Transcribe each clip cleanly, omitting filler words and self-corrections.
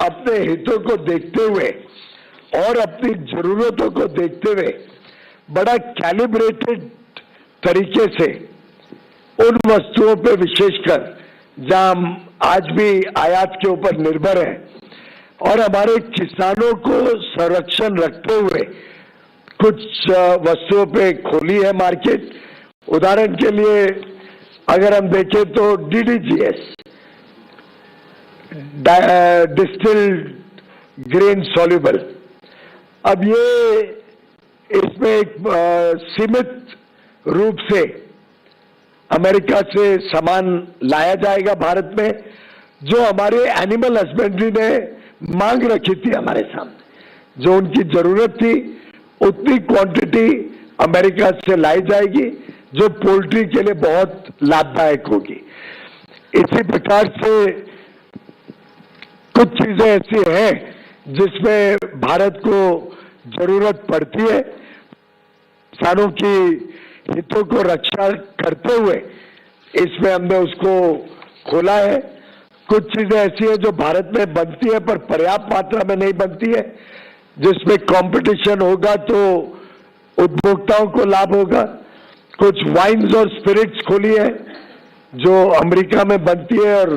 अपने हितों को देखते हुए और अपनी जरूरतों को देखते हुए बड़ा कैलिब्रेटेड तरीके से उन वस्तुओं पे विशेषकर जहां हम आज भी आयात के ऊपर निर्भर हैं और हमारे किसानों को संरक्षण रखते हुए कुछ वस्तुओं पे खोली है मार्केट। उदाहरण के लिए अगर हम देखें तो DDGS, डिस्टिल्ड ग्रेन सॉल्युबल, अब ये इसमें एक सीमित रूप से अमेरिका से सामान लाया जाएगा भारत में, जो हमारे एनिमल हस्बेंड्री ने मांग रखी थी हमारे सामने, जो उनकी जरूरत थी उतनी क्वांटिटी अमेरिका से लाई जाएगी, जो पोल्ट्री के लिए बहुत लाभदायक होगी। इसी प्रकार से कुछ चीजें ऐसी हैं जिसमें भारत को जरूरत पड़ती है, किसानों की हितों को रक्षा करते हुए इसमें हमने उसको खोला है। कुछ चीजें ऐसी हैं जो भारत में बनती है पर पर्याप्त मात्रा में नहीं बनती है, जिसमें कंपटीशन होगा तो उपभोक्ताओं को लाभ होगा। कुछ वाइन्स और स्पिरिट्स खोली है जो अमेरिका में बनती है और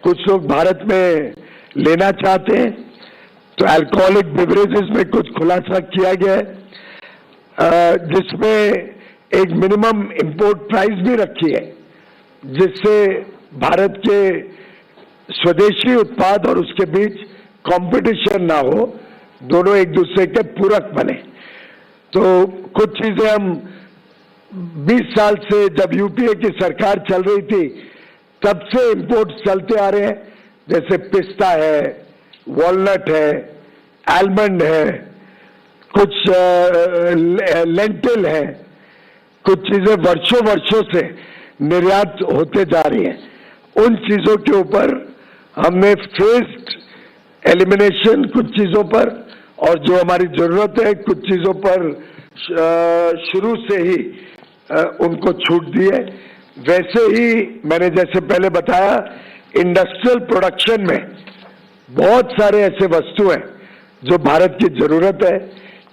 कुछ लोग भारत में लेना चाहते हैं, तो अल्कोहलिक बेवरेजेस में कुछ खुलासा किया गया है, जिसमें एक मिनिमम इंपोर्ट प्राइस भी रखी है, जिससे भारत के स्वदेशी उत्पाद और उसके बीच कंपटीशन ना हो, दोनों एक दूसरे के पूरक बने। तो कुछ चीजें हम 20 साल से जब यूपीए की सरकार चल रही थी तब से इंपोर्ट चलते आ रहे हैं, जैसे पिस्ता है, वॉलनट है, आलमंड है, कुछ लेंटिल है, कुछ चीजें वर्षों से निर्यात होते जा रही हैं। उन चीजों के ऊपर हमने फेस्ड एलिमिनेशन कुछ चीजों पर, और जो हमारी जरूरत है कुछ चीजों पर शुरू से ही उनको छूट दी है। वैसे ही मैंने जैसे पहले बताया, इंडस्ट्रियल प्रोडक्शन में बहुत सारे ऐसे वस्तु हैं जो भारत की जरूरत है।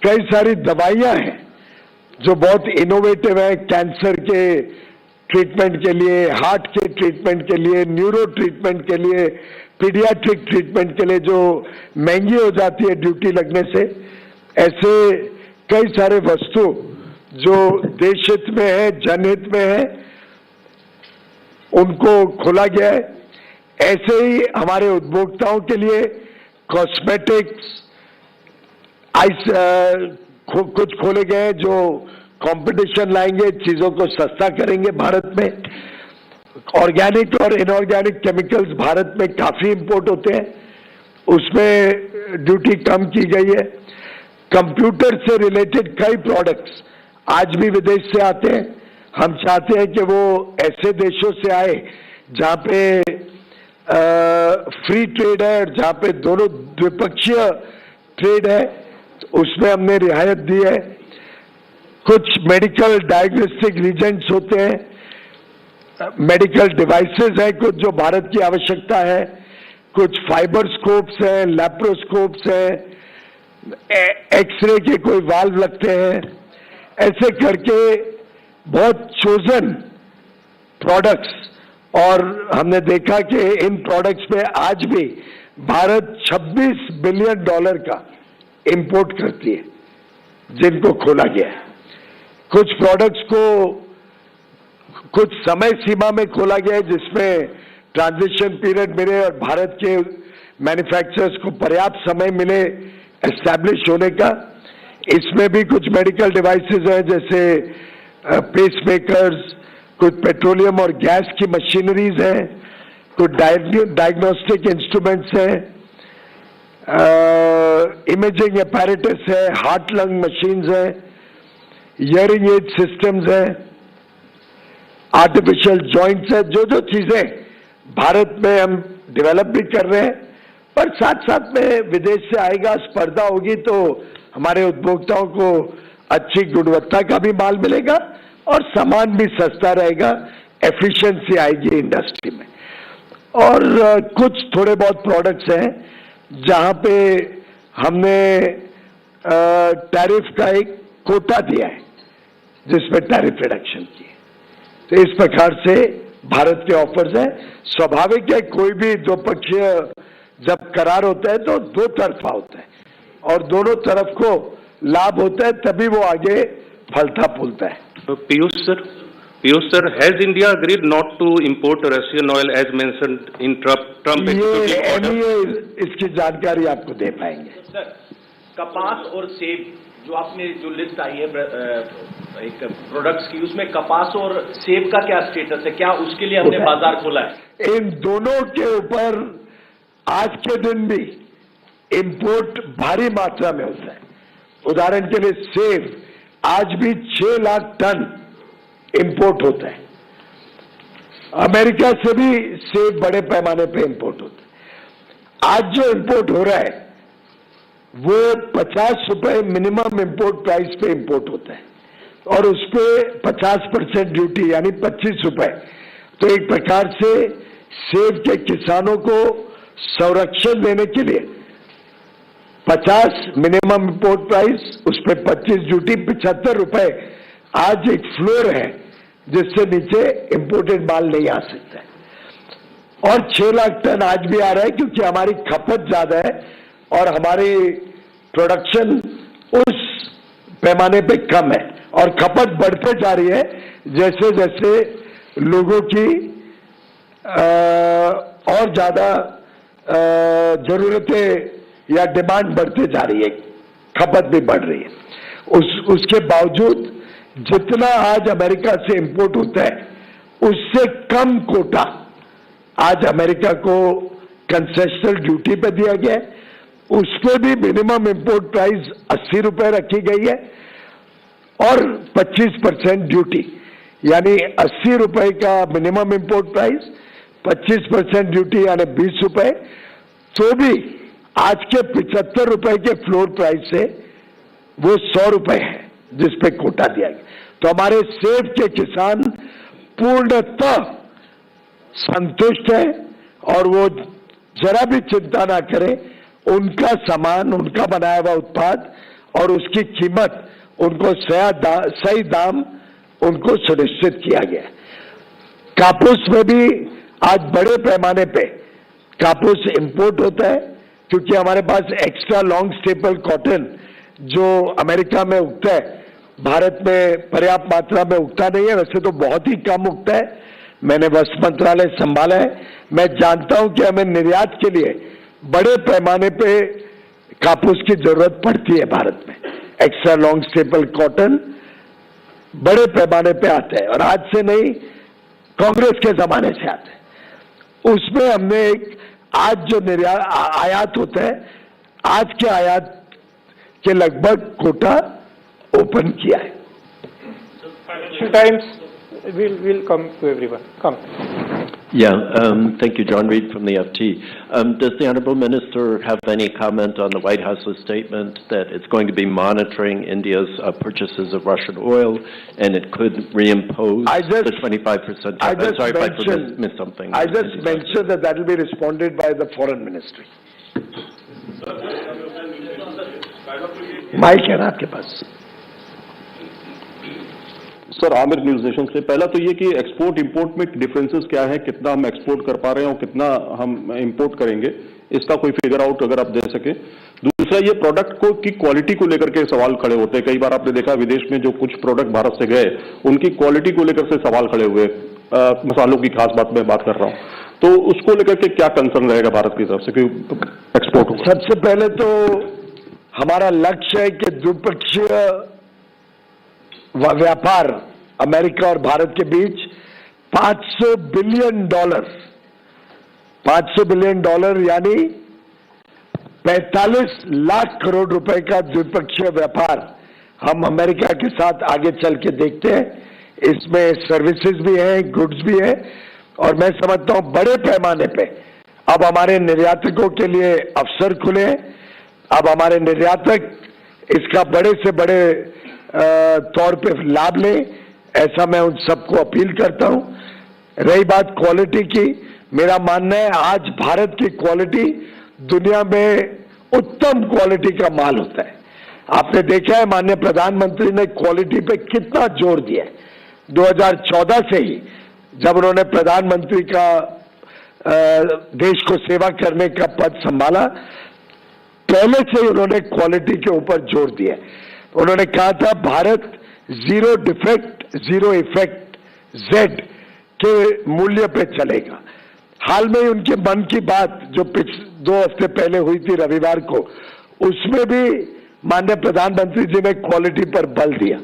कई सारी दवाइयां हैं जो बहुत इनोवेटिव है, कैंसर के ट्रीटमेंट के लिए, हार्ट के ट्रीटमेंट के लिए, न्यूरो ट्रीटमेंट के लिए, पीडियाट्रिक ट्रीटमेंट के लिए, जो महंगी हो जाती है ड्यूटी लगने से। ऐसे कई सारे वस्तु जो देश हित में है, जनहित में है, उनको खोला गया है। ऐसे ही हमारे उपभोक्ताओं के लिए कॉस्मेटिक्स कुछ खोले गए हैं जो कंपटीशन लाएंगे, चीजों को सस्ता करेंगे भारत में। ऑर्गेनिक और इनऑर्गेनिक केमिकल्स भारत में काफी इंपोर्ट होते हैं, उसमें ड्यूटी कम की गई है। कंप्यूटर से रिलेटेड कई प्रोडक्ट्स आज भी विदेश से आते हैं। हम चाहते हैं कि वो ऐसे देशों से आए जहां पे फ्री ट्रेड है और जहां पे दोनों द्विपक्षीय ट्रेड है, तो उसमें हमने रियायत दी है। कुछ मेडिकल डायग्नोस्टिक रीजेंट्स होते हैं, मेडिकल डिवाइसेस हैं कुछ जो भारत की आवश्यकता है, कुछ फाइबर स्कोप्स हैं, लैप्रोस्कोप्स हैं, एक्सरे के कोई वाल्व लगते हैं। ऐसे करके बहुत चोजन प्रोडक्ट्स, और हमने देखा कि इन प्रोडक्ट्स में आज भी भारत $26 बिलियन का इंपोर्ट करती है, जिनको खोला गया है। कुछ प्रोडक्ट्स को कुछ समय सीमा में खोला गया है जिसमें ट्रांजिशन पीरियड मिले और भारत के मैन्युफैक्चरर्स को पर्याप्त समय मिले एस्टैब्लिश होने का। इसमें भी कुछ मेडिकल डिवाइसेस हैं, जैसे पेसमेकर्स, कुछ पेट्रोलियम और गैस की मशीनरीज हैं, कुछ डायग्नोस्टिक इंस्ट्रूमेंट्स हैं, इमेजिंग अपैरेटस है, हार्ट लंग मशीन्स हैं, हियरिंग एड सिस्टम्स हैं, आर्टिफिशियल जॉइंट्स है। जो जो चीजें भारत में हम डेवलप भी कर रहे हैं, पर साथ साथ में विदेश से आएगा, स्पर्धा होगी, तो हमारे उपभोक्ताओं को अच्छी गुणवत्ता का भी माल मिलेगा और सामान भी सस्ता रहेगा, एफिशिएंसी आएगी इंडस्ट्री में। और कुछ थोड़े बहुत प्रोडक्ट्स हैं जहां पे हमने टैरिफ का एक कोटा दिया है जिसमें टैरिफ रिडक्शन की है। तो इस प्रकार से भारत के ऑफर्स हैं। स्वाभाविक है कोई भी द्विपक्षीय जब करार होता है तो दो तरफा होता है और दोनों तरफ को लाभ होता है, तभी वो आगे फलता फूलता है। Piyush sir, has India agreed not to import Russian oil as mentioned in Trump executive order? ये इसकी जानकारी आपको दे पाएंगे। सर, कपास और सेब जो आपने जो लिस्ट आई है एक प्रोडक्ट्स की, उसमें कपास और सेब का क्या स्टेटस है? क्या उसके लिए हमने बाजार खोला है? इन दोनों के ऊपर आज के दिन भी इंपोर्ट भारी मात्रा में होता है। उदाहरण के लिए सेब आज भी 6 लाख टन इंपोर्ट होता है। अमेरिका से भी सेब बड़े पैमाने पे इंपोर्ट होता है। आज जो इंपोर्ट हो रहा है वो 50 रुपए मिनिमम इंपोर्ट प्राइस पे इंपोर्ट होता है और उस पर 50% ड्यूटी यानी 25 रुपए। तो एक प्रकार से सेब के किसानों को संरक्षण देने के लिए 50 मिनिमम इंपोर्ट प्राइस, उस पर 25 ड्यूटी, 75 रुपए आज एक फ्लोर है जिससे नीचे इंपोर्टेड माल नहीं आ सकता है। और 6 लाख टन आज भी आ रहा है क्योंकि हमारी खपत ज्यादा है और हमारी प्रोडक्शन उस पैमाने पे कम है और खपत बढ़ते जा रही है जैसे जैसे लोगों की और ज्यादा जरूरतें या डिमांड बढ़ते जा रही है, खपत भी बढ़ रही है। उसके बावजूद जितना आज अमेरिका से इंपोर्ट होता है उससे कम कोटा आज अमेरिका को कंसेशनल ड्यूटी पे दिया गया है। उस पर भी मिनिमम इंपोर्ट प्राइस 80 रुपए रखी गई है और 25% ड्यूटी, यानी 80 रुपए का मिनिमम इंपोर्ट प्राइस, 25% ड्यूटी यानी 20 रुपए। तो भी आज के 75 रुपए के फ्लोर प्राइस से वो 100 रुपए है जिस पे कोटा दिया गया। तो हमारे सेब के किसान पूर्णतः संतुष्ट है और वो जरा भी चिंता ना करें। उनका सामान, उनका बनाया हुआ उत्पाद और उसकी कीमत उनको सही दाम उनको सुनिश्चित किया गया। कापूस में भी आज बड़े पैमाने पे कापूस इंपोर्ट होता है क्योंकि हमारे पास एक्स्ट्रा लॉन्ग स्टेपल कॉटन जो अमेरिका में उगता है भारत में पर्याप्त मात्रा में उगता नहीं है। वैसे तो बहुत ही कम उगता है, मैंने वस्त्र मंत्रालय संभाला है, मैं जानता हूं कि हमें निर्यात के लिए बड़े पैमाने पे कापूस की जरूरत पड़ती है भारत में। एक्स्ट्रा लॉन्ग स्टेपल कॉटन बड़े पैमाने पे आता है और आज से नहीं, कांग्रेस के जमाने से आता है। उसमें हमने एक आज जो आयात होता है, आज के आयात के लगभग कोटा ओपन किया है। Times we'll come to everyone. Come. Yeah, thank you, John Reed from the FT. Does the Honourable Minister have any comment on the White House's statement that it's going to be monitoring India's purchases of Russian oil and it could reimpose the 25%? I'm sorry if I missed something. I just mentioned that will be responded by the Foreign Ministry. Mike है ना आपके पास? Sir, Aamir news nation से। पहला तो ये कि export import में डिफरेंसेस क्या है, कितना हम एक्सपोर्ट कर पा रहे हैं और कितना हम इंपोर्ट करेंगे, इसका कोई फिगर आउट अगर आप दे सके। दूसरा, ये प्रोडक्ट को की क्वालिटी को लेकर के सवाल खड़े होते हैं। कई बार आपने देखा विदेश में जो कुछ प्रोडक्ट भारत से गए उनकी क्वालिटी को लेकर से सवाल खड़े हुए, मसालों की खास बात मैं बात कर रहा हूँ, तो उसको लेकर के क्या कंसर्न रहेगा भारत की तरफ से कि एक्सपोर्ट होगा? सबसे पहले तो हमारा लक्ष्य है कि द्विपक्षीय व्यापार अमेरिका और भारत के बीच $500 बिलियन यानी 45 लाख करोड़ रुपए का द्विपक्षीय व्यापार हम अमेरिका के साथ आगे चल के देखते हैं। इसमें सर्विसेज भी हैं, गुड्स भी है और मैं समझता हूं बड़े पैमाने पे अब हमारे निर्यातकों के लिए अवसर खुले हैं। अब हमारे निर्यातक इसका बड़े से बड़े तौर पे लाभ लें, ऐसा मैं उन सबको अपील करता हूं। रही बात क्वालिटी की, मेरा मानना है आज भारत की क्वालिटी दुनिया में उत्तम क्वालिटी का माल होता है। आपने देखा है माननीय प्रधानमंत्री ने क्वालिटी पे कितना जोर दिया है। 2014 से ही जब उन्होंने प्रधानमंत्री का देश को सेवा करने का पद संभाला, पहले से ही उन्होंने क्वालिटी के ऊपर जोर दिया है। उन्होंने कहा था Bharat zero defect zero effect Z के मूल्य पे चलेगा। हाल में ही उनके मन की बात जो 2 हफ्ते पहले हुई थी रविवार को, उसमें भी माननीय प्रधानमंत्री जी ने क्वालिटी पर बल दिया।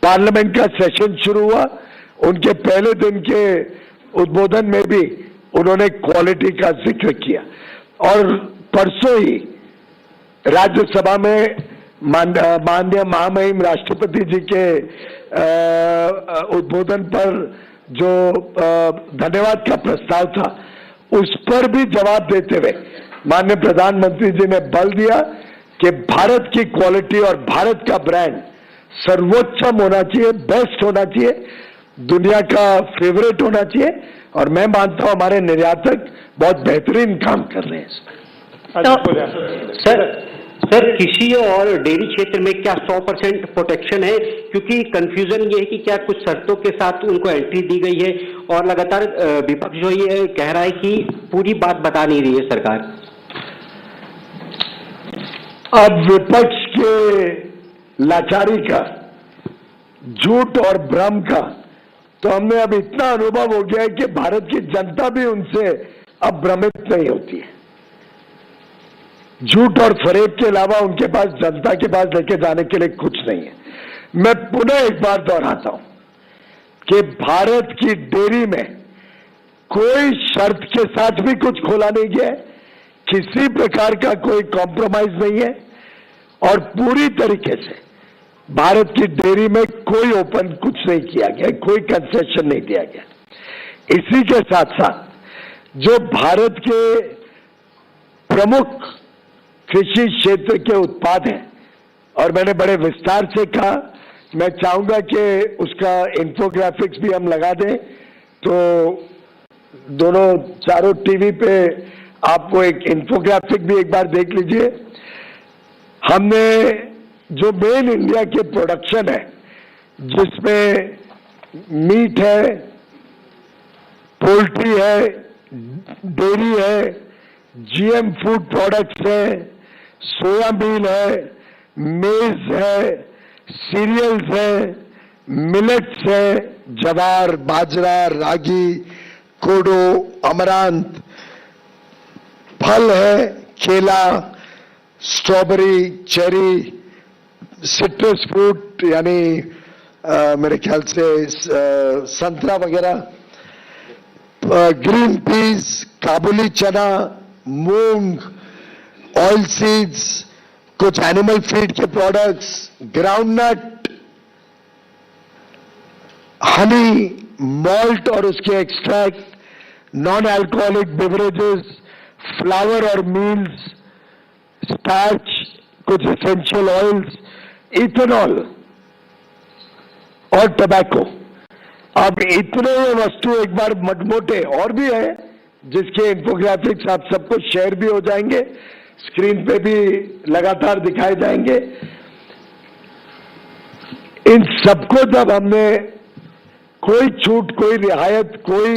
पार्लियामेंट का सेशन शुरू हुआ, उनके पहले दिन के उद्बोधन में भी उन्होंने क्वालिटी का जिक्र किया और परसों ही राज्यसभा में माननीय महामहिम राष्ट्रपति जी के उद्बोधन पर जो धन्यवाद का प्रस्ताव था, उस पर भी जवाब देते हुए माननीय प्रधानमंत्री जी ने बल दिया कि भारत की क्वालिटी और भारत का ब्रांड सर्वोच्चम होना चाहिए, बेस्ट होना चाहिए, दुनिया का फेवरेट होना चाहिए। और मैं मानता हूं हमारे निर्यातक बहुत बेहतरीन काम कर रहे हैं इसमें। सर कृषि और डेयरी क्षेत्र में क्या 100% प्रोटेक्शन है? क्योंकि कंफ्यूजन ये है कि क्या कुछ शर्तों के साथ उनको एंट्री दी गई है और लगातार विपक्ष जो ये कह रहा है कि पूरी बात बता नहीं रही है सरकार। अब विपक्ष के लाचारी का, झूठ और भ्रम का तो हमने अब इतना अनुभव हो गया है कि भारत की जनता भी उनसे अब भ्रमित नहीं होती है। झूठ और फरेब के अलावा उनके पास जनता के पास लेके जाने के लिए कुछ नहीं है। मैं पुनः एक बार दोहराता हूं कि भारत की डेयरी में कोई शर्त के साथ भी कुछ खोला नहीं गया है, किसी प्रकार का कोई कॉम्प्रोमाइज नहीं है और पूरी तरीके से भारत की डेयरी में कोई ओपन कुछ नहीं किया गया, कोई कंसेशन नहीं दिया गया। इसी के साथ साथ जो भारत के प्रमुख कृषि क्षेत्र के उत्पाद हैं, और मैंने बड़े विस्तार से कहा, मैं चाहूंगा कि उसका इंफोग्राफिक्स भी हम लगा दें तो दोनों चारों टीवी पे आपको एक इंफोग्राफिक भी एक बार देख लीजिए। हमने जो मेन इंडिया के प्रोडक्शन है, जिसमें मीट है, पोल्ट्री है, डेयरी है, जीएम फूड प्रोडक्ट्स है, सोयाबीन है, मेज है, सीरियल्स है, मिलेट्स है, ज्वार, बाजरा, रागी, कोडो, अमरांत, फल है, केला, स्ट्रॉबेरी, चेरी, सिट्रस फ्रूट यानी मेरे ख्याल से संतरा वगैरह, ग्रीन पीस, काबुली चना, मूंग, ऑयल सीड्स, कुछ एनिमल फीड के प्रोडक्ट्स, ग्राउंडनट, हनी, मॉल्ट और उसके extract, non alcoholic beverages, flower और मील्स, स्टार्च, कुछ एसेंशियल ऑयल्स, इथेनॉल और टबैको। अब इतने ये वस्तु एक बार मोटे और भी है जिसके इंफोग्राफिक्स आप सबको शेयर भी हो जाएंगे, स्क्रीन पे भी लगातार दिखाए जाएंगे। इन सबको जब हमने कोई छूट, कोई रियायत, कोई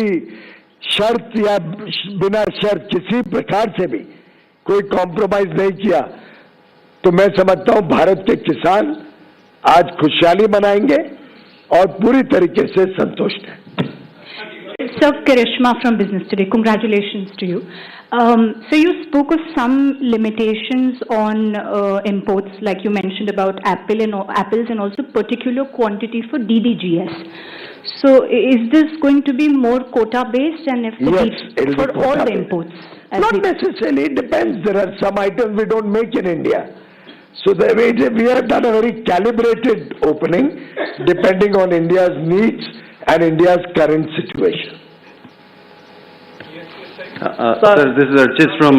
शर्त या बिना शर्त किसी प्रकार से भी कोई कॉम्प्रोमाइज नहीं किया, तो मैं समझता हूं भारत के किसान आज खुशहाली मनाएंगे और पूरी तरीके से संतुष्ट हैं। Sir, Karishma from Business Today. Congratulations to you. So you spoke of some limitations on imports, like you mentioned about apples and also particular quantity for DDGS. So is this going to be more quota based, and if yes, for all the imports? Not necessarily. It depends. There are some items we don't make in India. So we have done a very calibrated opening depending on India's needs and India's current situation. Sir this is Archit from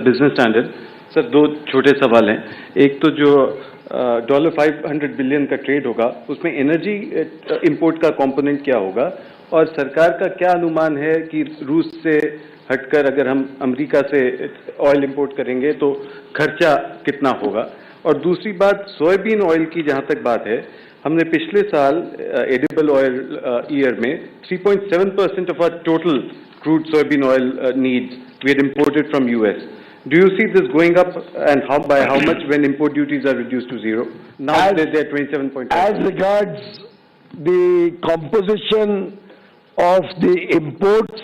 business standard. Sir दो छोटे सवाल हैं। एक तो जो $500 billion का trade होगा उसमें एनर्जी इंपोर्ट का कंपोनेंट क्या होगा, और सरकार का क्या अनुमान है कि रूस से हटकर अगर हम अमेरिका से ऑयल इंपोर्ट करेंगे तो खर्चा कितना होगा? और दूसरी बात, सोयाबीन ऑयल की जहां तक बात है, हमने पिछले साल एडिबल ऑयल ईयर में 3.7% of our total crude soybean oil needs we had imported from US. Do you see this going up, and by how much when import duties are reduced to zero? Now they're 27.5. As regards the composition of the imports,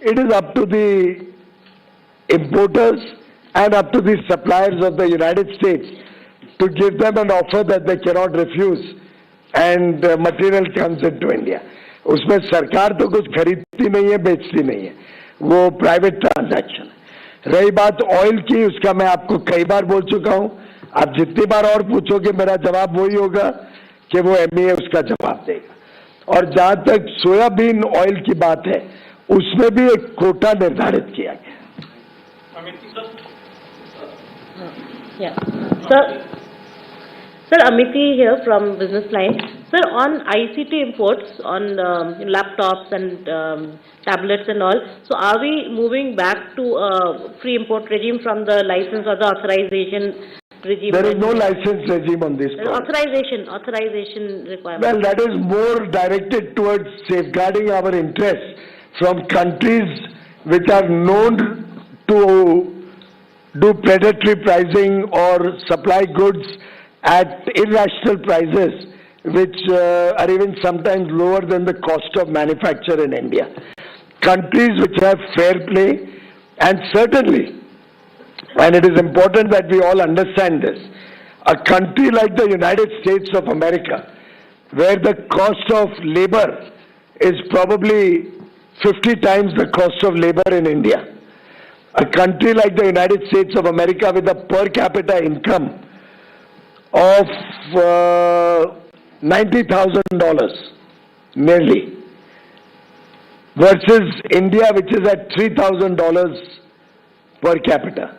it is up to the importers and up to the suppliers of the United States to give them an offer that they cannot refuse, and material comes into India. उसमें सरकार तो कुछ खरीदती नहीं है, बेचती नहीं है, वो प्राइवेट ट्रांजैक्शन है। रही बात ऑयल की, उसका मैं आपको कई बार बोल चुका हूं, आप जितनी बार और पूछोगे मेरा जवाब वही होगा कि वो MEA उसका जवाब देगा। और जहां तक सोयाबीन ऑयल की बात है, उसमें भी एक कोटा निर्धारित किया गया। Sir, Amity here from Business Line. Sir, on ICT imports, on laptops and tablets and all, so are we moving back to a free import regime from the license or the authorization regime? There is no license regime on this. Authorization requirement. Well, that is more directed towards safeguarding our interests from countries which are known to do predatory pricing or supply goods at irrational prices, which are even sometimes lower than the cost of manufacture in India. Countries which have fair play, and certainly, and it is important that we all understand this, a country like the United States of America, where the cost of labor is probably 50 times the cost of labor in India, a country like the United States of America with a per capita income of $90,000 nearly, versus India, which is at $3,000 per capita.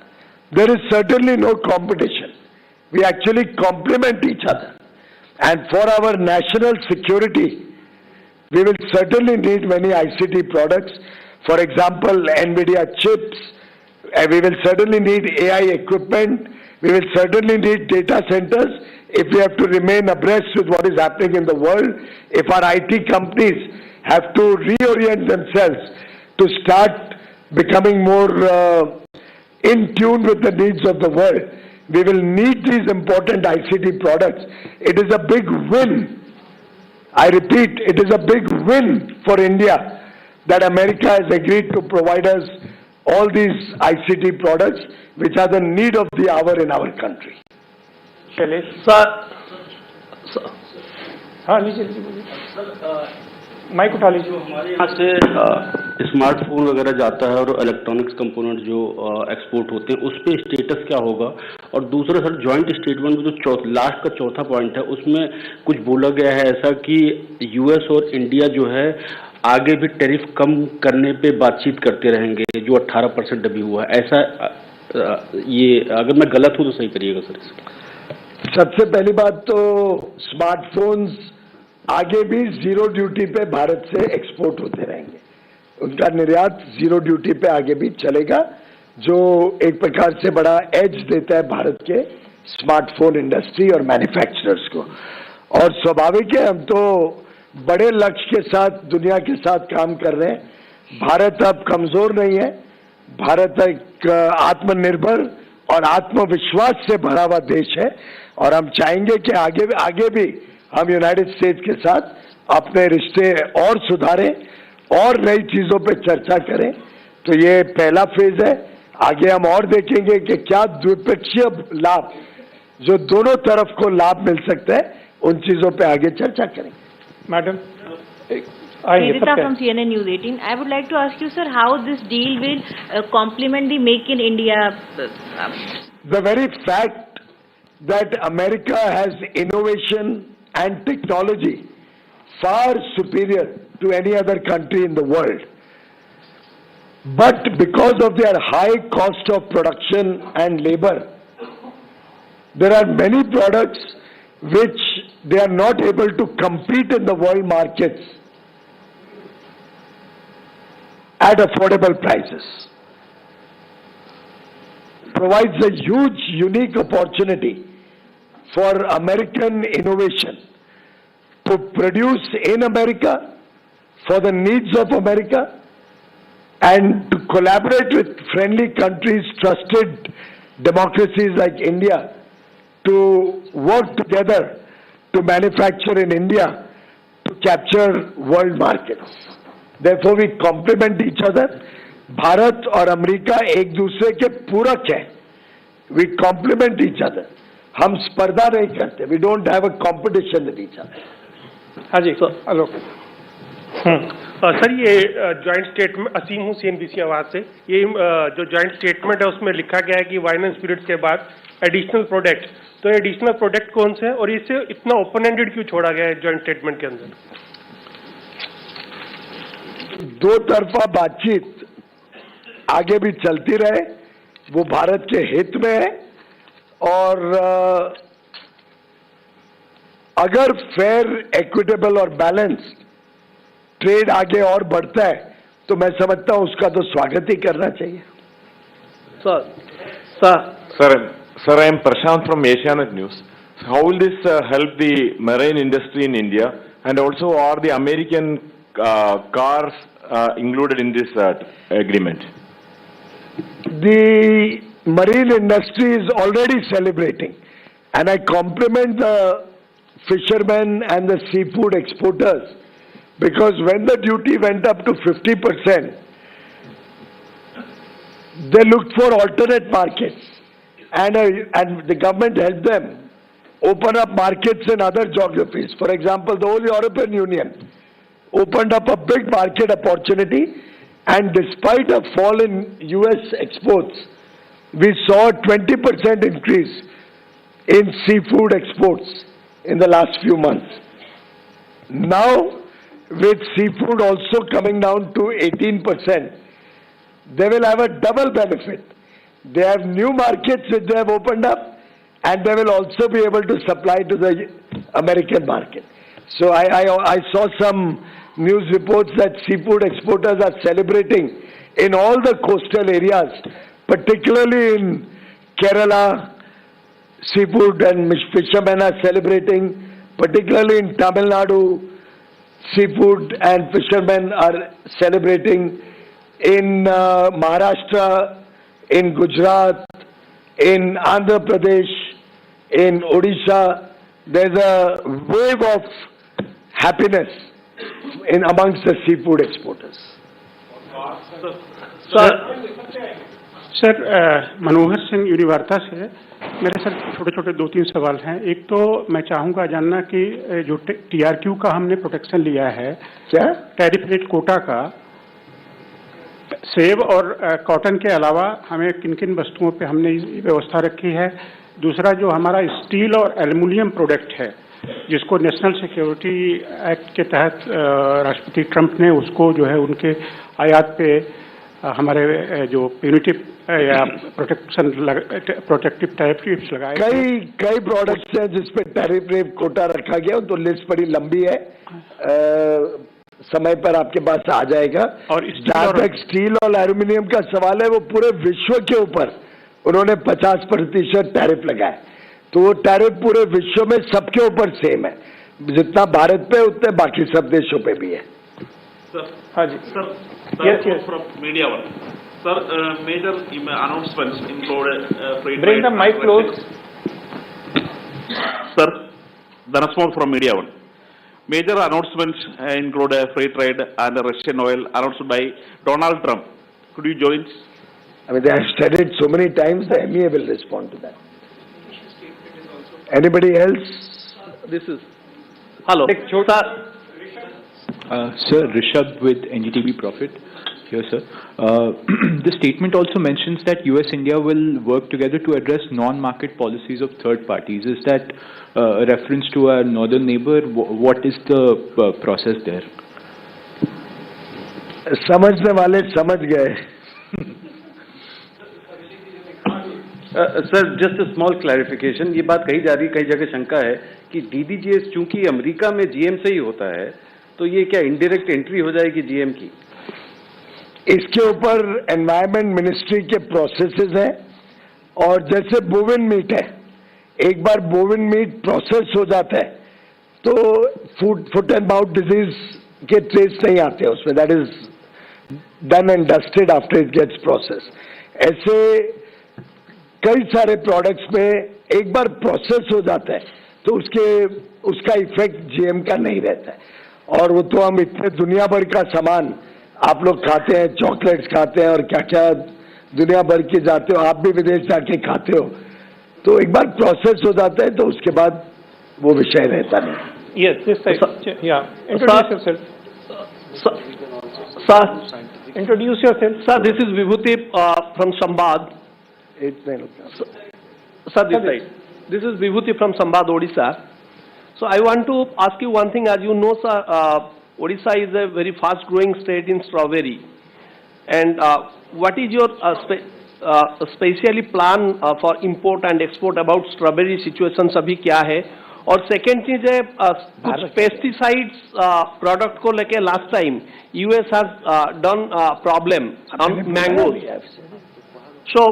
There is certainly no competition. We actually complement each other. And for our national security, we will certainly need many ICT products. For example, NVIDIA chips. We will certainly need AI equipment. We will certainly need data centers if we have to remain abreast with what is happening in the world. If our IT companies have to reorient themselves to start becoming more in tune with the needs of the world, we will need these important ICT products. It is a big win. I repeat, it is a big win for India that America has agreed to provide us all these ICT products, which are the need of the hour in our country. Shailesh हाँ लीजिए mic उठा लीजिए। हमारे यहाँ से smartphone वगैरह जाता है और इलेक्ट्रॉनिक्स कंपोनेंट जो एक्सपोर्ट होते हैं, उस पे स्टेटस क्या होगा? और दूसरा सर, जॉइंट स्टेटमेंट में जो लास्ट का चौथा पॉइंट है, उसमें कुछ बोला गया है ऐसा कि US और इंडिया जो है आगे भी टैरिफ कम करने पे बातचीत करते रहेंगे, जो 18% अभी हुआ है, ऐसा ये अगर मैं गलत हूं तो सही करिएगा सर इसका। सबसे पहली बात तो स्मार्टफोन्स आगे भी जीरो ड्यूटी पे भारत से एक्सपोर्ट होते रहेंगे, उनका निर्यात जीरो ड्यूटी पे आगे भी चलेगा, जो एक प्रकार से बड़ा एज देता है भारत के स्मार्टफोन इंडस्ट्री और मैन्युफैक्चरर्स को। और स्वाभाविक है, हम तो बड़े लक्ष्य के साथ दुनिया के साथ काम कर रहे हैं। भारत अब कमजोर नहीं है, भारत एक आत्मनिर्भर और आत्मविश्वास से भरा हुआ देश है, और हम चाहेंगे कि आगे भी हम यूनाइटेड स्टेट्स के साथ अपने रिश्ते और सुधारें और नई चीजों पे चर्चा करें। तो ये पहला फेज है, आगे हम और देखेंगे कि क्या द्विपक्षीय लाभ जो दोनों तरफ को लाभ मिल सकता है, उन चीजों पे आगे चर्चा करेंगे। Madam Rita from CNN News 18. I would like to ask you, sir, how this deal will complement the Make in India? The very fact that America has innovation and technology far superior to any other country in the world, but because of their high cost of production and labor, there are many products which they are not able to compete in the world markets. at affordable prices. Provides a huge, unique opportunity for American innovation to produce in America for the needs of America and to collaborate with friendly countries, trusted democracies like India, to work together to manufacture in India to capture world markets. Therefore, we complement each other. Bharat और America एक दूसरे के पूरक हैं. We complement each other. हम स्पर्धा नहीं करते. We don't have a competition with each other. हाँ जी आलोक. सर ये जॉइंट स्टेटमेंट असीम हूँ CNBC आवाज से. ये जो जॉइंट स्टेटमेंट है उसमें लिखा गया है कि वाइन एंड स्पिरिट्स के बाद एडिशनल प्रोडक्ट. तो एडिशनल प्रोडक्ट कौन से हैं और इसे इतना ओपन एंडेड क्यों छोड़ा गया है जॉइंट स्टेटमेंट के अंदर? दो तरफा बातचीत आगे भी चलती रहे, वो भारत के हित में है. और अगर फेयर, इक्विटेबल और बैलेंस्ड ट्रेड आगे और बढ़ता है तो मैं समझता हूं उसका तो स्वागत ही करना चाहिए. Sir, I am Prashant from Asianet News. How will this help the marine industry in India, and also are the American cars included in this agreement? The marine industry is already celebrating, and I compliment the fishermen and the seafood exporters, because when the duty went up to 50%, they looked for alternate markets, and the government helped them open up markets in other geographies. For example, the whole European Union opened up a big market opportunity, and despite a fall in US exports, we saw a 20% increase in seafood exports in the last few months. Now, with seafood also coming down to 18%, they will have a double benefit. They have new markets which they have opened up, and they will also be able to supply to the American market. So I saw some news reports that seafood exporters are celebrating in all the coastal areas, particularly in Kerala. Seafood and fishermen are celebrating, particularly in Tamil Nadu. Seafood and fishermen are celebrating in Maharashtra, in Gujarat, in Andhra Pradesh, in Odisha. There's a wave of happiness amongst the seafood exporters. Sir Manohar Singh Univarta से मेरे sir छोटे छोटे 2-3 सवाल हैं. एक तो मैं चाहूंगा जानना कि जो TRQ का हमने प्रोटेक्शन लिया है, क्या टैरिफ रेट कोटा का, सेब और कॉटन के अलावा हमें किन किन वस्तुओं पे हमने व्यवस्था रखी है. दूसरा जो हमारा स्टील और एल्युमिनियम प्रोडक्ट है जिसको नेशनल सिक्योरिटी एक्ट के तहत राष्ट्रपति ट्रंप ने उसको जो है उनके आयात पे हमारे जो यूनिटिव या प्रोटेक्टिव टैरिफ्स लगाए. कई प्रोडक्ट्स हैं जिसपे टैरिफ रेट कोटा रखा गया, तो लिस्ट बड़ी लंबी है. समय पर आपके पास आ जाएगा. और जहां तक स्टील और एल्युमिनियम का सवाल है, वो पूरे विश्व के ऊपर उन्होंने 50% टैरिफ लगाए. तो वो टैरिफ पूरे विश्व में सबके ऊपर सेम है. जितना भारत पे उतने बाकी सब देशों पे भी है. हाँ जी sir. From Media One. Sir, major announcements include freight Bring the mic close. Sir, Dhanasmore from Media One. Major announcements include freight trade and Russian oil announced by Donald Trump. Could you join? I mean, they have said it so many times, the MEA will respond to that. Anybody else? This is... Hello. Sir, Rishabh with NDTV Profit. Here, sir. The statement also mentions that US-India will work together to address non-market policies of third parties. Is that a reference to our northern neighbor? What is the process there? समझने वाले समझ गए. Sir, just a small clarification. ये बात कही जा रही, कई जगह शंका है कि DDGS चूंकि अमेरिका में GM से ही होता है, तो ये क्या इनडायरेक्ट एंट्री हो जाएगी GM की? इसके ऊपर एनवायरमेंट मिनिस्ट्री के प्रोसेसेस हैं, और जैसे बोविन मीट है, एक बार बोविन मीट प्रोसेस हो जाता है तो फुट एंड माउथ डिजीज के ट्रेस नहीं आते उसमें, that is done and dusted after it gets process. ऐसे कई सारे प्रोडक्ट्स में एक बार प्रोसेस हो जाता है तो उसका इफेक्ट जीएम का नहीं रहता है। और वो तो हम इतने दुनिया भर का सामान आप लोग खाते हैं, चॉकलेट्स खाते हैं और क्या क्या दुनिया भर के जाते हो, आप भी विदेश जाके खाते हो, तो एक बार प्रोसेस हो जाता है तो उसके बाद वो विषय रहता नहीं। Yes, this side. Yeah. Introduce yourself. Sir, Introduce yourself. sir, this is Vibhuti from Sambad. Sir, this side. This is Vibhuti from Sambad, Odisha. So I want to ask you one thing. As you know, sir, Odisha is a very fast-growing state in strawberry. And what is your specially plan for import and export about strawberry situation? अभी क्या है? और second चीज है कुछ pesticides product को लेके last time US has done problem on mangoes, so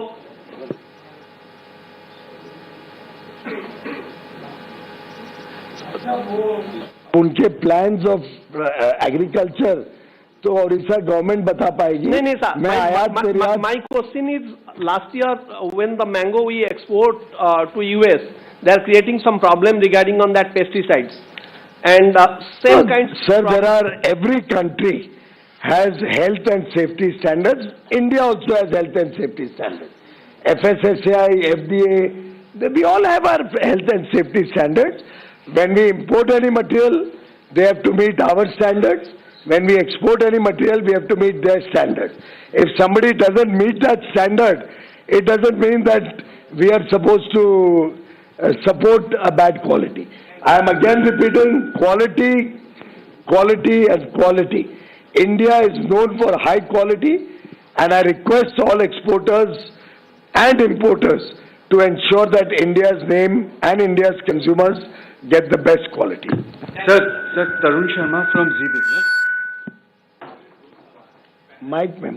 उनके प्लान्स ऑफ एग्रीकल्चर तो उड़ीसा गवर्नमेंट बता पाएगी। नहीं sir, my question is last year when the mango we export to US, they are creating some problem regarding on that pesticides and same kind. Sir, there are, every country has health and safety standards. India also has health and safety standards. FSSAI, FDA, we all have our health and safety standards. When we import any material, they have to meet our standards. When we export any material, we have to meet their standards. If somebody doesn't meet that standard, it doesn't mean that we are supposed to support a bad quality. I am again repeating, quality and quality. India is known for high quality, and I request all exporters and importers to ensure that India's name and India's consumers get the best quality. Sir, Tarun Sharma from Zee Business. Mike में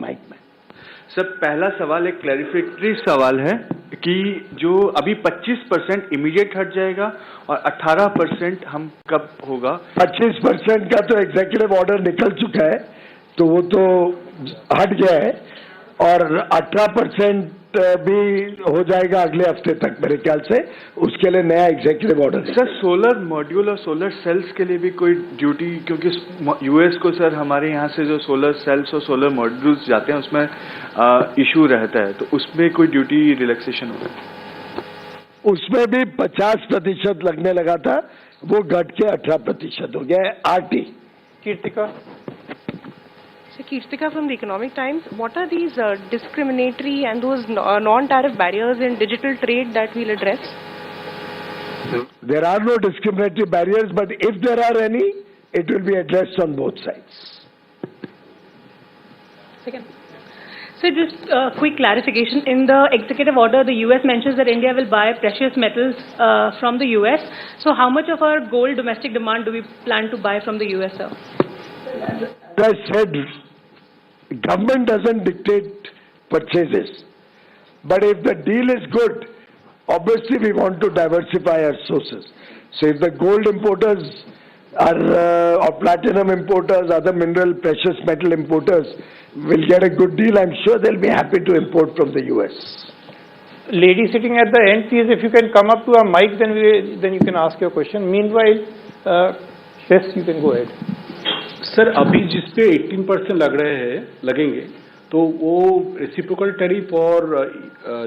sir, पहला सवाल एक क्लैरिफिकेटरी सवाल है कि जो अभी 25% immediate हट जाएगा और 18% हम कब होगा? 25% का तो एग्जीक्यूटिव ऑर्डर निकल चुका है, तो वो तो हट गया है, और 18% भी हो जाएगा अगले हफ्ते तक मेरे ख्याल से। उसके लिए नया executive order. Sir, solar module और सोलर सेल्स के लिए भी कोई ड्यूटी, क्योंकि यूएस को सर हमारे यहाँ से जो सोलर सेल्स और सोलर मॉड्यूल्स जाते हैं उसमें इशू रहता है, तो उसमें कोई ड्यूटी रिलैक्सेशन होगा? उसमें भी 50% लगने लगा था, वो घट के 18% हो गया है। RT Kirtika. So Kirtika from the Economic Times, what are these discriminatory and those non-tariff barriers in digital trade that we'll address? There are no discriminatory barriers, but if there are any, it will be addressed on both sides. Second. So just quick clarification. In the executive order, the US mentions that India will buy precious metals from the US. So how much of our gold domestic demand do we plan to buy from the US, sir? As I said, government doesn't dictate purchases. But if the deal is good, obviously we want to diversify our sources. So if the gold importers are, or platinum importers, other mineral, precious metal importers will get a good deal, I'm sure they'll be happy to import from the US. Lady sitting at the end, please, if you can come up to a mic, then you can ask your question. Meanwhile, yes, you can go ahead. Sir, अभी जिस पे 18% लगेंगे, तो वो reciprocal tariff और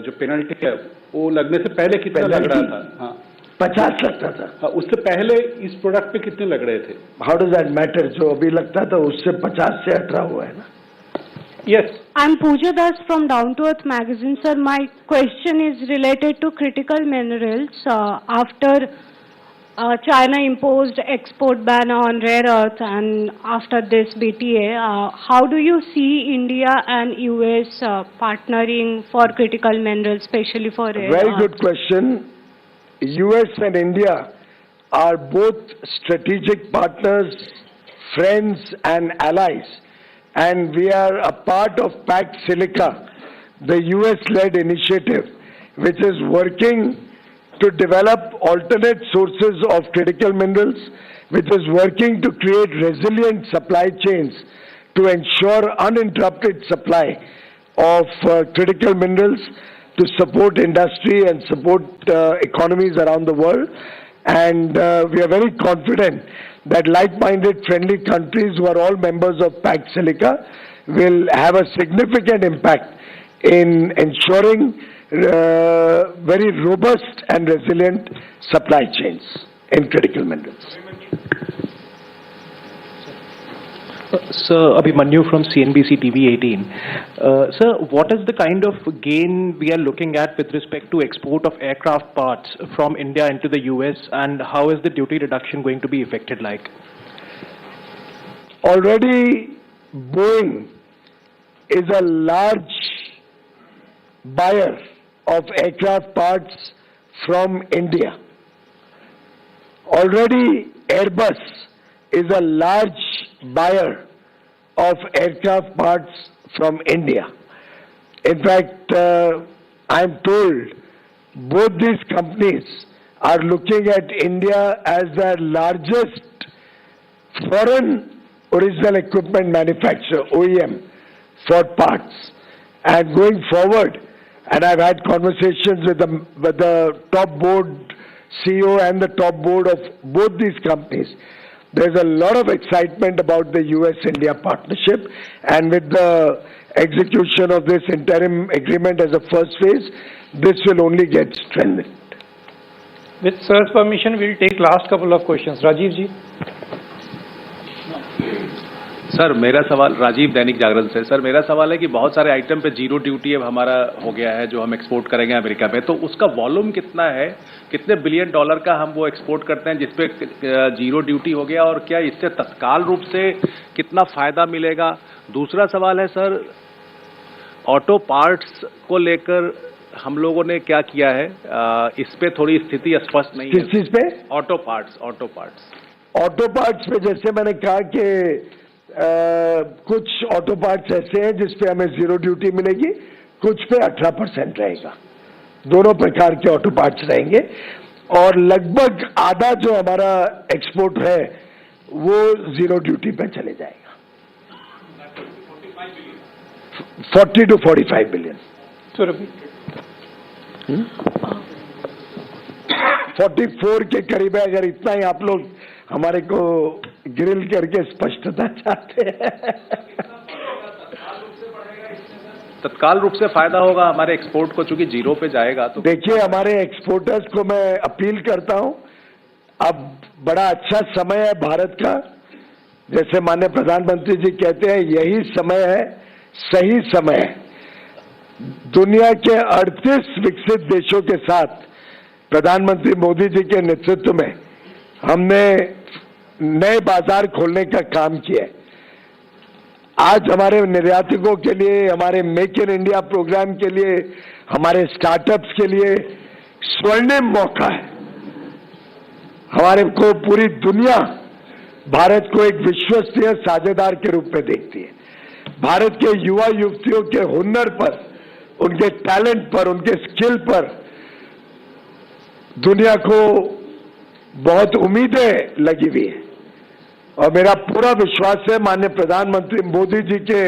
जो penalty है वो लगने से पहले कितना लग रहा था? हाँ, 50 लगता था। हाँ, उससे पहले इस प्रोडक्ट पे कितने लग रहे थे? How does that matter? जो अभी लगता था उससे 50 से 18 हुआ है ना? Yes. I'm Pooja Das from Down to Earth magazine. Sir, my question is related to critical minerals. After China imposed export ban on rare earth, and after this BTA, how do you see India and US partnering for critical minerals, especially for rare earth? Very good question. US and India are both strategic partners, friends and allies. and we are a part of Pact Silica, the US-led initiative, which is working to develop alternate sources of critical minerals, which is working to create resilient supply chains to ensure uninterrupted supply of critical minerals to support industry and support economies around the world. And we are very confident that like-minded friendly countries who are all members of Pact Silica will have a significant impact in ensuring very robust and resilient supply chains in critical minerals. Sir, Abhimanyu from CNBC TV 18. Sir, what is the kind of gain we are looking at with respect to export of aircraft parts from India into the US, and how is the duty reduction going to be affected like? Already Boeing is a large buyer of aircraft parts from India. Already Airbus is a large buyer of aircraft parts from India. In fact, I'm told both these companies are looking at India as their largest foreign original equipment manufacturer, OEM, for parts. And going forward, and I've had conversations with the top board CEO and the top board of both these companies. There's a lot of excitement about the US-India partnership, and with the execution of this interim agreement as a first phase, this will only get strengthened. With sir's permission, we'll take last couple of questions. Rajiv ji. Sir मेरा सवाल राजीव दैनिक जागरण से sir मेरा सवाल है कि बहुत सारे item पे जीरो ड्यूटी अब हमारा हो गया है जो हम एक्सपोर्ट करेंगे अमेरिका पे, तो उसका वॉल्यूम कितना है, कितने बिलियन डॉलर का हम वो एक्सपोर्ट करते हैं जिसपे जीरो ड्यूटी हो गया, और क्या इससे तत्काल रूप से कितना फायदा मिलेगा? दूसरा सवाल है सर, ऑटो पार्ट्स को लेकर हम लोगों ने क्या किया है, इस पे थोड़ी स्थिति स्पष्ट नहीं है। किस चीज पे? ऑटो पार्ट्स पे जैसे मैंने कहा कि कुछ ऑटो पार्ट्स ऐसे हैं जिसपे हमें जीरो ड्यूटी मिलेगी, कुछ पे 18% रहेगा। दोनों प्रकार के ऑटो पार्ट्स रहेंगे, और लगभग आधा जो हमारा एक्सपोर्ट है वो जीरो ड्यूटी पे चले जाएगा। 40 to 45 बिलियन। 44 के करीब है। अगर इतना ही आप लोग हमारे को ग्रिल करके स्पष्टता चाहते हैं। तत्काल रूप से फायदा होगा हमारे एक्सपोर्ट को, चूंकि जीरो पे जाएगा तो। देखिए, हमारे एक्सपोर्टर्स को मैं अपील करता हूं, अब बड़ा अच्छा समय है भारत का। जैसे माननीय प्रधानमंत्री जी कहते हैं, यही समय है, सही समय है। दुनिया के 38 विकसित देशों के साथ प्रधानमंत्री मोदी जी के नेतृत्व में हमने नए बाजार खोलने का काम किया है। आज हमारे निर्यातकों के लिए, हमारे मेक इन इंडिया प्रोग्राम के लिए, हमारे स्टार्टअप्स के लिए स्वर्णिम मौका है। हमारे को पूरी दुनिया भारत को एक विश्वसनीय साझेदार के रूप में देखती है। भारत के युवा युवतियों के हुनर पर, उनके टैलेंट पर, उनके स्किल पर दुनिया को बहुत उम्मीदें लगी हुई है, और मेरा पूरा विश्वास है माननीय प्रधानमंत्री मोदी जी के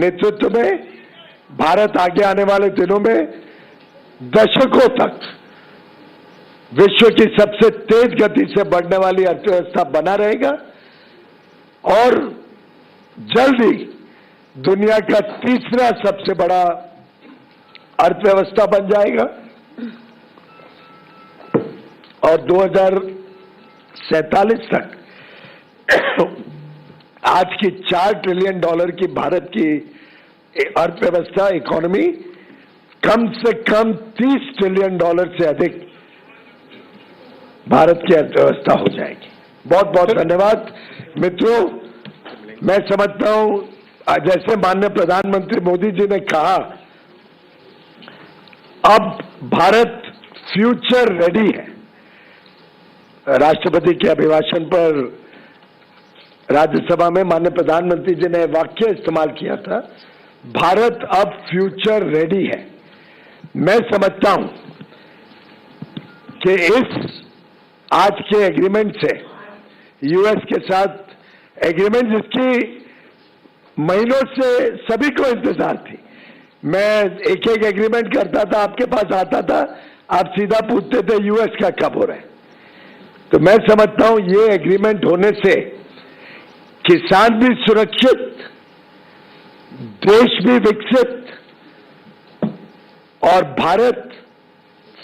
नेतृत्व में भारत आगे आने वाले दिनों में दशकों तक विश्व की सबसे तेज गति से बढ़ने वाली अर्थव्यवस्था बना रहेगा, और जल्द ही दुनिया का तीसरा सबसे बड़ा अर्थव्यवस्था बन जाएगा, और 2047 तक आज की $4 ट्रिलियन की भारत की अर्थव्यवस्था, इकोनॉमी कम से कम $30 ट्रिलियन से अधिक भारत की अर्थव्यवस्था हो जाएगी। बहुत बहुत धन्यवाद मित्रों। मैं समझता हूं, जैसे माननीय प्रधानमंत्री मोदी जी ने कहा, अब भारत फ्यूचर रेडी है। राष्ट्रपति के अभिभाषण पर राज्यसभा में माननीय प्रधानमंत्री जी ने वाक्य इस्तेमाल किया था, भारत अब फ्यूचर रेडी है। मैं समझता हूं कि इस आज के एग्रीमेंट से यूएस के साथ एग्रीमेंट जिसकी महीनों से सभी को इंतजार थी, मैं एक एक एग्रीमेंट करता था, आपके पास आता था, आप सीधा पूछते थे यूएस का कब हो रहा है। तो मैं समझता हूं ये एग्रीमेंट होने से किसान भी सुरक्षित, देश भी विकसित और भारत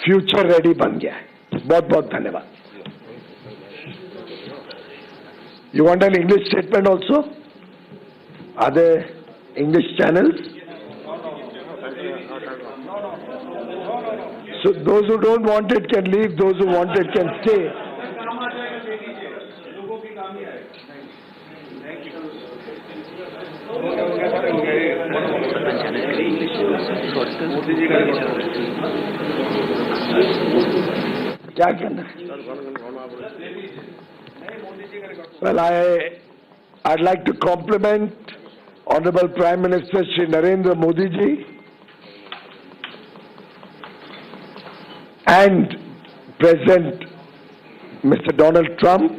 फ्यूचर रेडी बन गया है। बहुत बहुत धन्यवाद। You want an English statement also? Are there English channels? So those who don't want it can leave, those who want it can stay. क्या करना है? Well, I'd like to compliment Honorable Prime Minister Shri Narendra Modi ji and President Mr. Donald Trump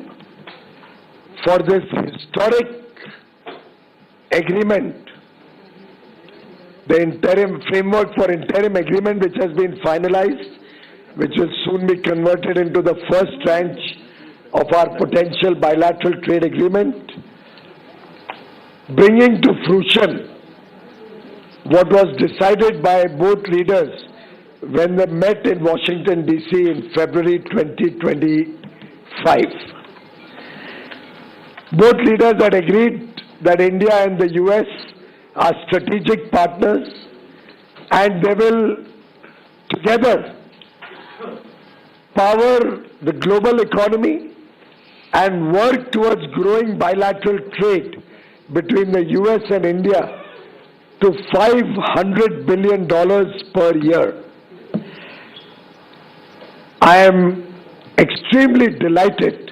for this historic agreement, the interim framework for interim agreement which has been finalized, which will soon be converted into the first tranche of our potential bilateral trade agreement, bringing to fruition what was decided by both leaders when they met in Washington, D.C. in February 2025. Both leaders had agreed that India and the U.S. are strategic partners and they will together power the global economy and work towards growing bilateral trade between the U.S. and India to $500 billion per year. I am extremely delighted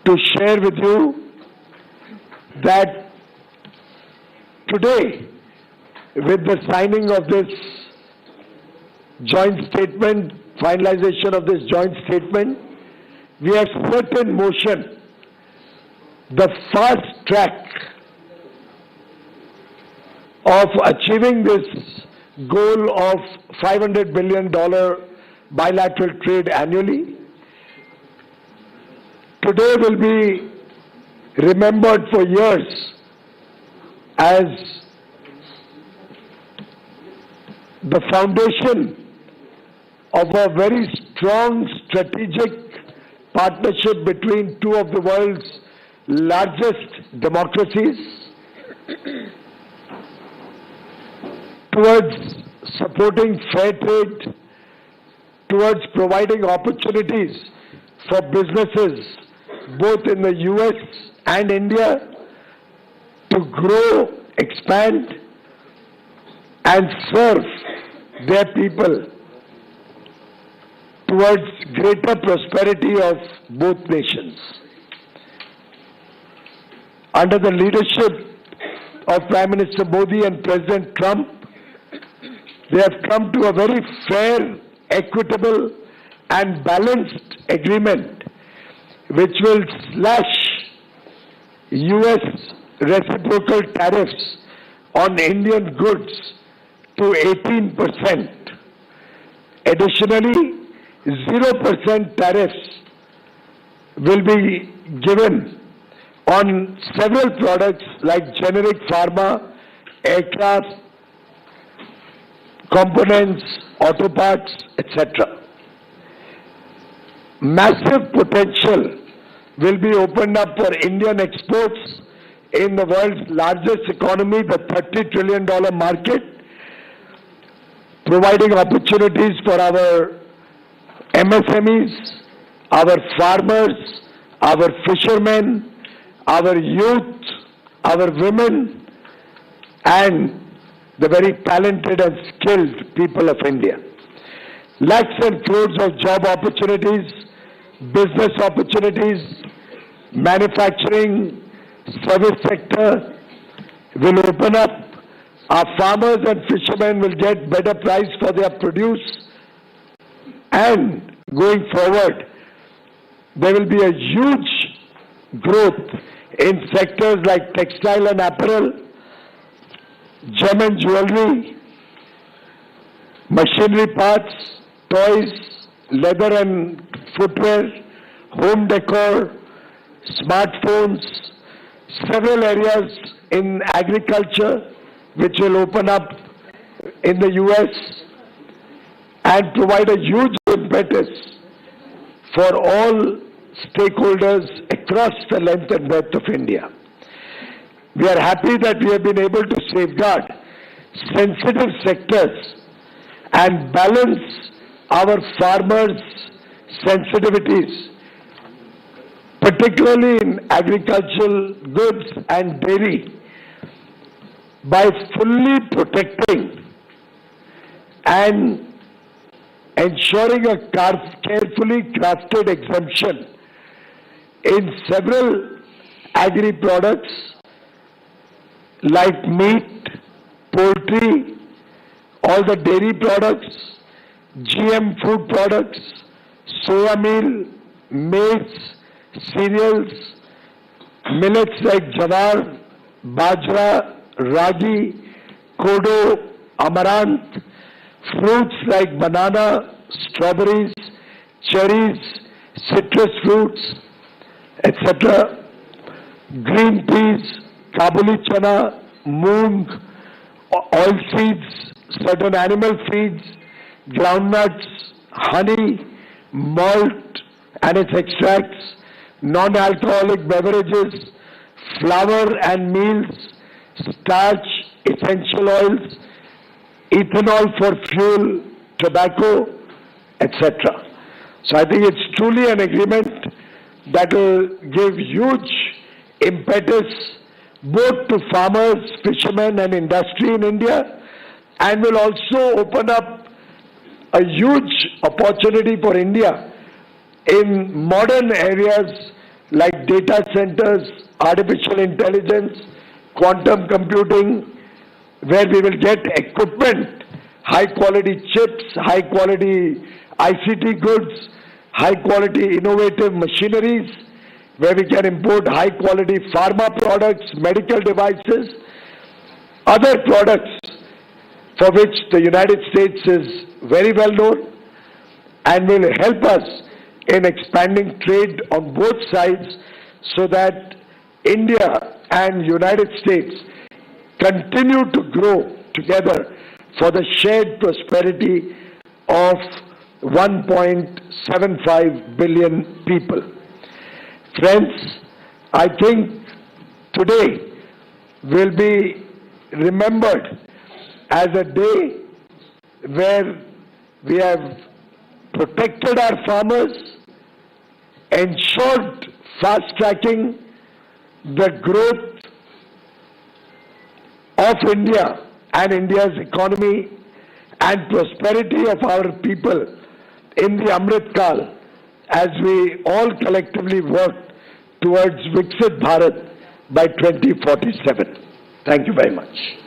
to share with you that today, with the signing of this joint statement, finalization of this joint statement, we have set in motion the fast track of achieving this goal of $500 billion bilateral trade annually. Today will be remembered for years as the foundation of a very strong strategic partnership between two of the world's largest democracies towards supporting fair trade, towards providing opportunities for businesses both in the US and India to grow, expand and serve their people towards greater prosperity of both nations. Under the leadership of Prime Minister Modi and President Trump, they have come to a very fair, equitable and balanced agreement which will slash US reciprocal tariffs on Indian goods to 18%. Additionally, 0% tariffs will be given on several products like generic pharma, aircraft, components, auto parts, etc. Massive potential will be opened up for Indian exports in the world's largest economy, the $30 trillion market, providing opportunities for our MSMEs, our farmers, our fishermen, our youth, our women, and the very talented and skilled people of India. Lakhs and crores of job opportunities, business opportunities, manufacturing, service sector will open up. Our farmers and fishermen will get better price for their produce, and going forward, there will be a huge growth in sectors like textile and apparel, gem and jewelry, machinery parts, toys, leather and footwear, home decor, smartphones, several areas in agriculture which will open up in the US and provide a huge impetus for all stakeholders across the length and breadth of India. We are happy that we have been able to safeguard sensitive sectors and balance our farmers' sensitivities, particularly in agricultural goods and dairy, by fully protecting and ensuring a carefully crafted exemption in several agri products like meat, poultry, all the dairy products, GM food products, soya meal, maize, cereals, millets like jawar, bajra, ragi, kodo, amaranth, fruits like banana, strawberries, cherries, citrus fruits, etc., green peas, kabuli chana, moong, oilseeds, certain animal feeds, groundnuts, honey, malt and its extracts, non-alcoholic beverages, flour and meals, starch, essential oils, ethanol for fuel, tobacco, etc. So I think it's truly an agreement that will give huge impetus both to farmers, fishermen and industry in India, and will also open up a huge opportunity for India in modern areas like data centers, artificial intelligence, quantum computing, where we will get equipment, high quality chips, high quality ICT goods, high quality innovative machineries, where we can import high quality pharma products, medical devices, other products for which the United States is very well known and will help us in expanding trade on both sides so that India and United States continue to grow together for the shared prosperity of 1.75 billion people. Friends, I think today will be remembered as a day where we have protected our farmers, ensured fast-tracking the growth of India and India's economy and prosperity of our people in the Amrit Kal as we all collectively work towards Viksit Bharat by 2047. Thank you very much.